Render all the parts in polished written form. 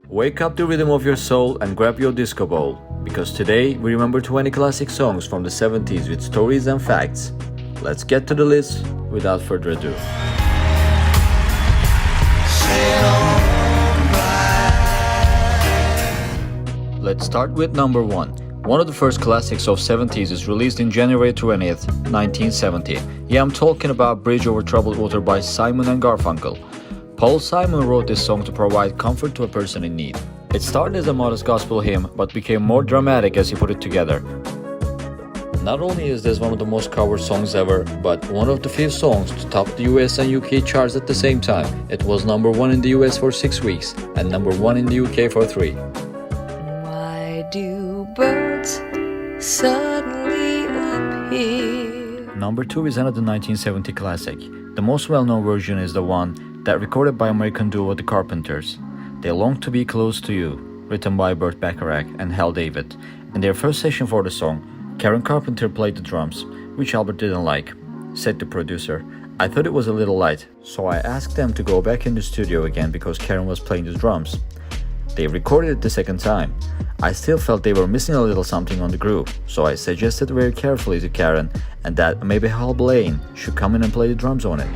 Wake up the rhythm of your soul and grab your disco ball, because today we remember 20 classic songs from the 70s with stories and facts. Let's get to the list without further ado. Let's start with number 1. One of the first classics of 70s is released in January 20th, 1970. Yeah, I'm talking about Bridge Over Troubled Water by Simon and Garfunkel. Paul Simon wrote this song to provide comfort to a person in need. It started as a modest gospel hymn, but became more dramatic as he put it together. Not only is this one of the most covered songs ever, but one of the few songs to top the US and UK charts at the same time. It was number 1 in the US for 6 weeks, and number 1 in the UK for 3. Why do birds suddenly appear? Number 2 is another 1970 classic. The most well-known version is the one that recorded by American duo The Carpenters. They Long to Be Close to You, written by Burt Bacharach and Hal David. In their first session for the song, Karen Carpenter played the drums, which Albert didn't like. Said the producer, "I thought it was a little light, so I asked them to go back in the studio again because Karen was playing the drums. They recorded it the second time. I still felt they were missing a little something on the groove, so I suggested very carefully to Karen and that maybe Hal Blaine should come in and play the drums on it."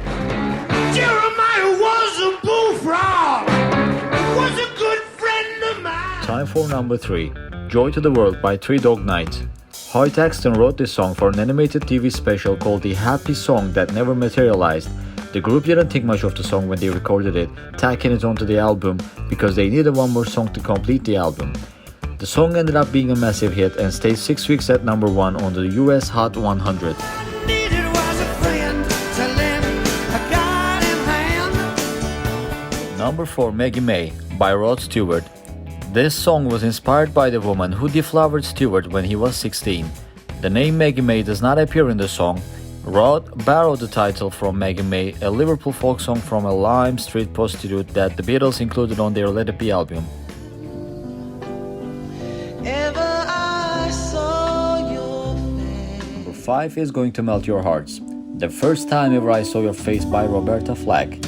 Time for number 3, Joy to the World by Three Dog Night. Hoyt Axton wrote this song for an animated TV special called The Happy Song That Never Materialized. The group didn't think much of the song when they recorded it, tacking it onto the album because they needed one more song to complete the album. The song ended up being a massive hit and stayed 6 weeks at number 1 on the US Hot 100. Number 4, Maggie May by Rod Stewart. This song was inspired by the woman who deflowered Stewart when he was 16. The name Maggie May does not appear in the song. Rod borrowed the title from Maggie May, a Liverpool folk song from a Lime Street prostitute that the Beatles included on their Let It Be album. Number 5 is Going to Melt Your Hearts. The First Time Ever I Saw Your Face by Roberta Flack.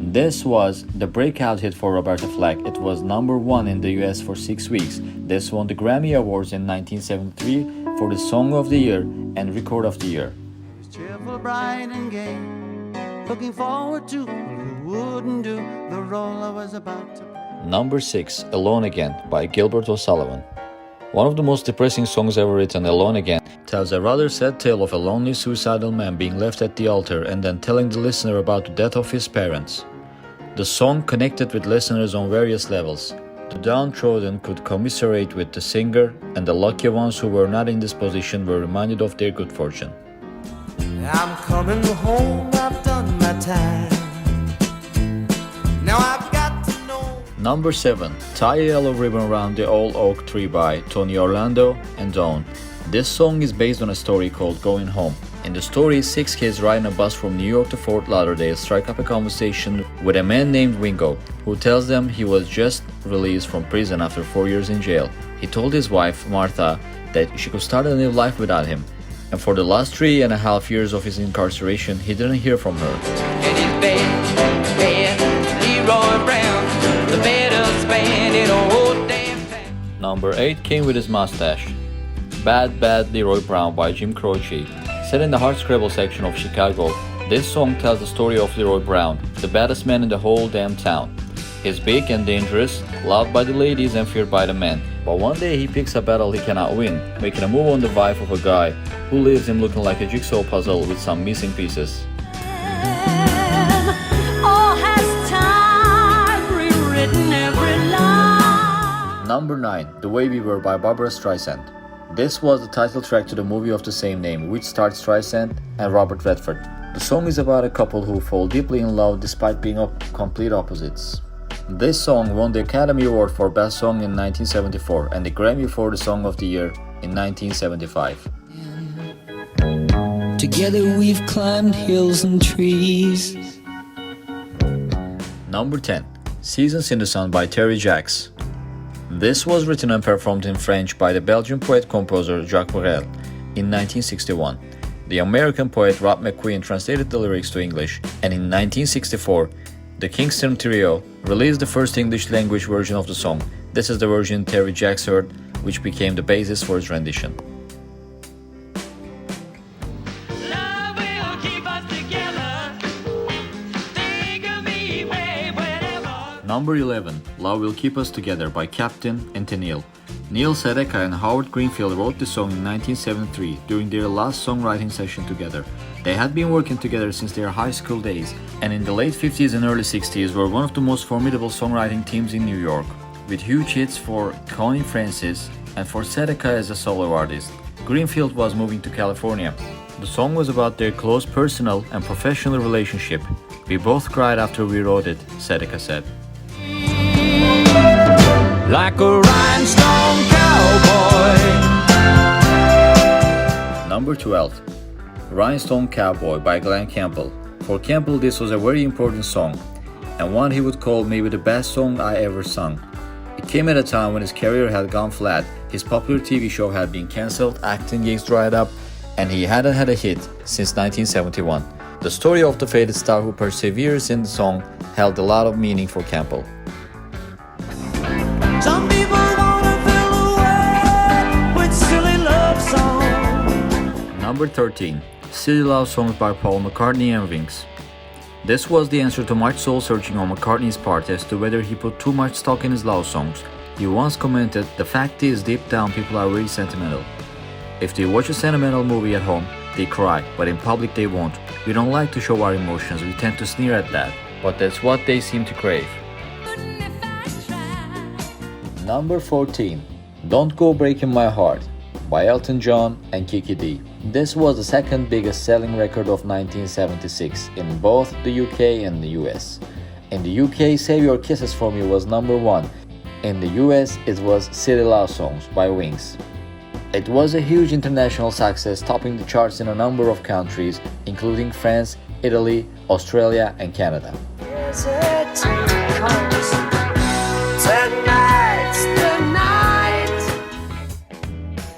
This was the breakout hit for Roberta Flack. It was number 1 in the US for 6 weeks. This won the Grammy Awards in 1973 for the Song of the Year and Record of the Year. Cheerful, bright and gay, looking forward to who wouldn't do the role I was about to play. Number 6, Alone Again by Gilbert O'Sullivan. One of the most depressing songs ever written, Alone Again, tells a rather sad tale of a lonely suicidal man being left at the altar and then telling the listener about the death of his parents. The song connected with listeners on various levels. The downtrodden could commiserate with the singer, and the lucky ones who were not in this position were reminded of their good fortune. I'm coming home, I've done my time. Now I've got to know. Number 7, Tie a Yellow Ribbon Around the Old Oak Tree by Tony Orlando and Dawn. This song is based on a story called Going Home. In the story, 6 kids riding a bus from New York to Fort Lauderdale strike up a conversation with a man named Wingo, who tells them he was just released from prison after 4 years in jail. He told his wife, Martha, that she could start a new life without him. And for the last 3.5 years of his incarceration, he didn't hear from her. Number 8 came with his mustache. Bad Bad Leroy Brown by Jim Croce. Set in the hardscrabble section of Chicago, this song tells the story of Leroy Brown, the baddest man in the whole damn town. He's big and dangerous, loved by the ladies and feared by the men. But one day he picks a battle he cannot win, making a move on the wife of a guy who leaves him looking like a jigsaw puzzle with some missing pieces. Number 9, The Way We Were by Barbra Streisand. This was the title track to the movie of the same name, which starred Streisand and Robert Redford. The song is about a couple who fall deeply in love despite being complete opposites. This song won the Academy Award for Best Song in 1974 and the Grammy for the Song of the Year in 1975. Together we've climbed hills and trees. Number 10, Seasons in the Sun by Terry Jacques. This was written and performed in French by the Belgian poet-composer Jacques Brel in 1961. The American poet Rob McQueen translated the lyrics to English, and in 1964, The Kingston Trio released the first English-language version of the song. This is the version Terry Jacks heard, which became the basis for his rendition. Number 11, Love Will Keep Us Together by Captain and Neil. Neil Sedaka and Howard Greenfield wrote the song in 1973 during their last songwriting session together. They had been working together since their high school days, and in the late 50s and early 60s were one of the most formidable songwriting teams in New York, with huge hits for Connie Francis and for Sedaka as a solo artist. Greenfield was moving to California. The song was about their close personal and professional relationship. We both cried after we wrote it, Sedaka said. Like a rhinestone cowboy. Number 12, Rhinestone Cowboy by Glenn Campbell. For Campbell, this was a very important song, and one he would call maybe the best song I ever sung. It came at a time when his career had gone flat, his popular TV show had been cancelled, acting gigs dried up, and he hadn't had a hit since 1971. The story of the faded star who perseveres in the song held a lot of meaning for Campbell. Some people wanna fill the world with silly love songs. Number 13, Silly Love Songs by Paul McCartney and Wings. This was the answer to much soul-searching on McCartney's part as to whether he put too much stock in his love songs. He once commented, "The fact is, deep down people are very sentimental. If they watch a sentimental movie at home, they cry, but in public they won't. We don't like to show our emotions, we tend to sneer at that, but that's what they seem to crave." Number 14, Don't Go Breaking My Heart by Elton John and Kiki D. This was the second biggest selling record of 1976 in both the UK and the US. In the UK, Save Your Kisses For Me was number 1. In the US, it was Silly Love Songs by Wings. It was a huge international success, topping the charts in a number of countries, including France, Italy, Australia, and Canada.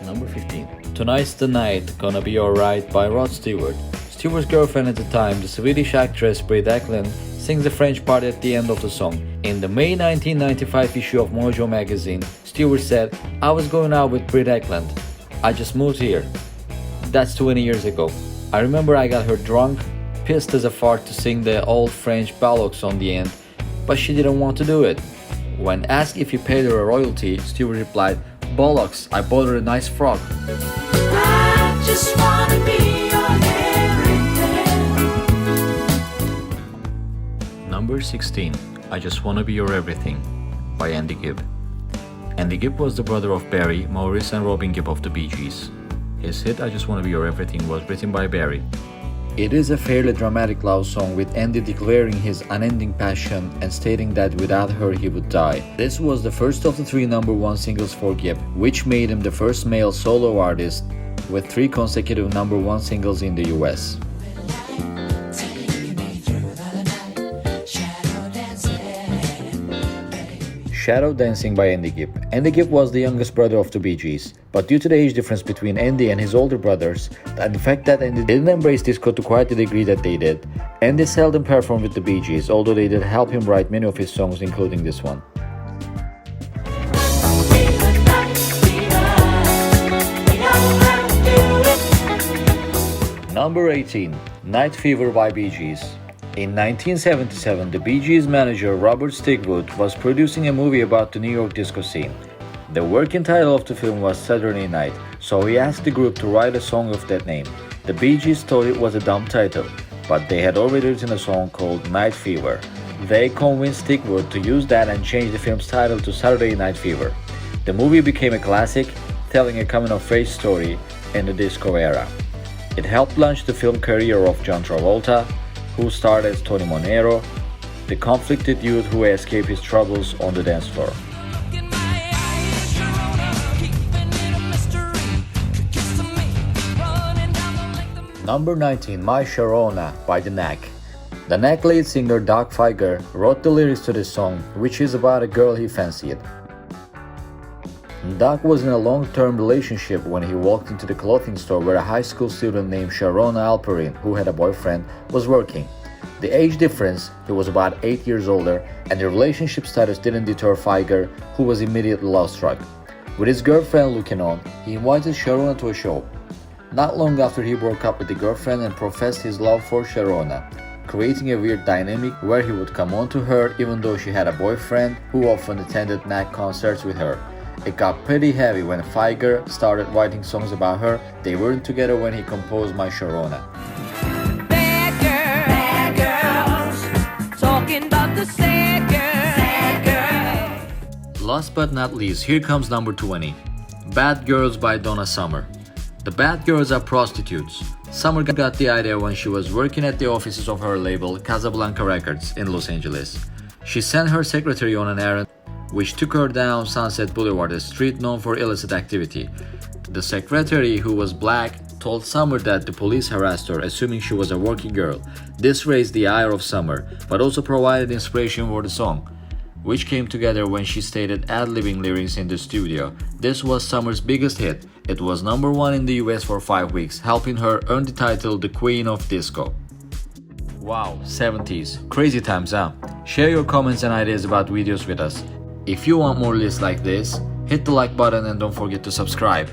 Number 15, Tonight's the Night, Gonna Be Alright by Rod Stewart. Stewart's girlfriend at the time, the Swedish actress Britt Ekland, sings the French part at the end of the song. In the May 1995 issue of Mojo magazine, Stewart said, "I was going out with Britt Ekland. I just moved here." That's 20 years ago. I remember I got her drunk, pissed as a fart to sing the old French bollocks on the end, but she didn't want to do it. When asked if he paid her a royalty, Stewart replied, "Bollocks, I bought her a nice frock." I just wanna be your everything. Number 16, I Just Wanna Be Your Everything by Andy Gibb. Andy Gibb was the brother of Barry, Maurice and Robin Gibb of the Bee Gees. His hit I Just Wanna Be Your Everything was written by Barry. It is a fairly dramatic love song with Andy declaring his unending passion and stating that without her he would die. This was the first of the 3 number 1 singles for Gibb, which made him the first male solo artist with 3 consecutive number 1 singles in the US. Shadow Dancing by Andy Gibb. Andy Gibb was the youngest brother of the Bee Gees, but due to the age difference between Andy and his older brothers, and the fact that Andy didn't embrace disco to quite the degree that they did, Andy seldom performed with the Bee Gees, although they did help him write many of his songs, including this one. Number 18, Night Fever by Bee Gees. In 1977, the Bee Gees manager Robert Stigwood was producing a movie about the New York disco scene. The working title of the film was Saturday Night, so he asked the group to write a song of that name. The Bee Gees thought it was a dumb title, but they had already written a song called Night Fever. They convinced Stigwood to use that and change the film's title to Saturday Night Fever. The movie became a classic, telling a coming-of-age story in the disco era. It helped launch the film career of John Travolta, who starred as Tony Monero, the conflicted youth who escaped his troubles on the dance floor. Number 19, My Sharona by The Knack. The Knack lead singer Doug Fieger wrote the lyrics to this song, which is about a girl he fancied. Doug was in a long-term relationship when he walked into the clothing store where a high school student named Sharona Alperin, who had a boyfriend, was working. The age difference, he was about 8 years older, and the relationship status didn't deter Figer, who was immediately love-struck. With his girlfriend looking on, he invited Sharona to a show. Not long after he broke up with the girlfriend and professed his love for Sharona, creating a weird dynamic where he would come on to her even though she had a boyfriend who often attended night concerts with her. It got pretty heavy when Figer started writing songs about her. They weren't together when he composed My Sharona. Bad girls, talking about the sad girl. Last but not least, here comes number 20, Bad Girls by Donna Summer. The Bad Girls are prostitutes. Summer got the idea when she was working at the offices of her label Casablanca Records in Los Angeles. She sent her secretary on an errand which took her down Sunset Boulevard, a street known for illicit activity. The secretary, who was black, told Summer that the police harassed her, assuming she was a working girl. This raised the ire of Summer, but also provided inspiration for the song, which came together when she stated ad-libbing lyrics in the studio. This was Summer's biggest hit. It was number 1 in the US for 5 weeks, helping her earn the title the Queen of Disco. Wow, 70s. Crazy times, huh? Share your comments and ideas about videos with us. If you want more lists like this, hit the like button and don't forget to subscribe.